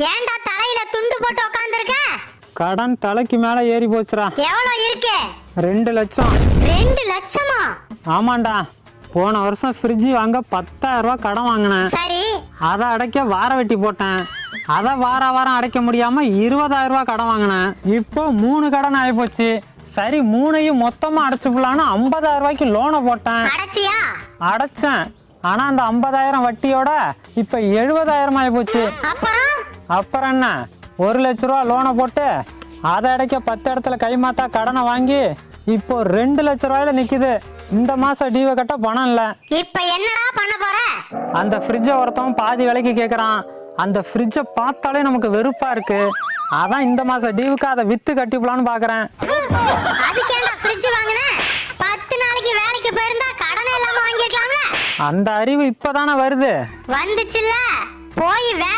ஏன்டா தலையில துண்டு போட்டு உட்கார்ந்திருக்க? கடன் தலைக்கு மேல ஏறி போச்சுடா. எவ்வளவு இருக்கு? 2 லட்சம். 2 லட்சமா? ஆமாண்டா. போன வருஷம் ஃப்ரிட்ஜ் வாங்க 10,000 ரூபாய் கடன் வாங்கினேன். சரி. அதை அடைக்க வார வெட்டி போட்டேன். அதை வாரம் அடைக்க முடியாம 20,000 ரூபாய் கடன் வாங்கினேன். இப்போ 3 கடன் ஆகி போச்சு. சரி 3ஐயும் மொத்தமா அடைச்சுக்கலான்னு 50,000 ரூபாய்க்கு லோனை போட்டேன். அடைச்சியா? அடைச்சேன். ஆனா அந்த 50,000 வட்டியோட இப்ப 70,000 ஆகி போச்சு. அப்புறம் என்ன, 1 லட்ச ரூபா லோனை போட்டு அதை அடைக்க 10 இடத்துல கைமாத்தா கடனை வாங்கி இப்போ 2 லட்ச ரூபாயில நிக்குது. இந்த மாசம் டியூவை கட்ட பணம் இல்ல. இப்ப என்னடா பண்ண போற? அந்த ஃப்ரிட்ஜை ஒருத்தவன் பாதி விலைக்கு கேக்குறான். அந்த ஃப்ரிட்ஜை பார்த்தாலே நமக்கு வெறுப்பா இருக்கு. அதான் இந்த மாசம் டியூவுக்கு அதை வித்து கட்டிப்பலான்னு பாக்குறேன். அதுக்கேண்டா ஃப்ரிட்ஜ் வாங்குன? 10 நாளைக்கு வேலைக்கு போயிருந்தா கடனே இல்லாம வாங்கிக்கலாம்ல. அந்த அறிவு இப்பதானே வருது. வந்துச்சுல்ல, போய் வேலை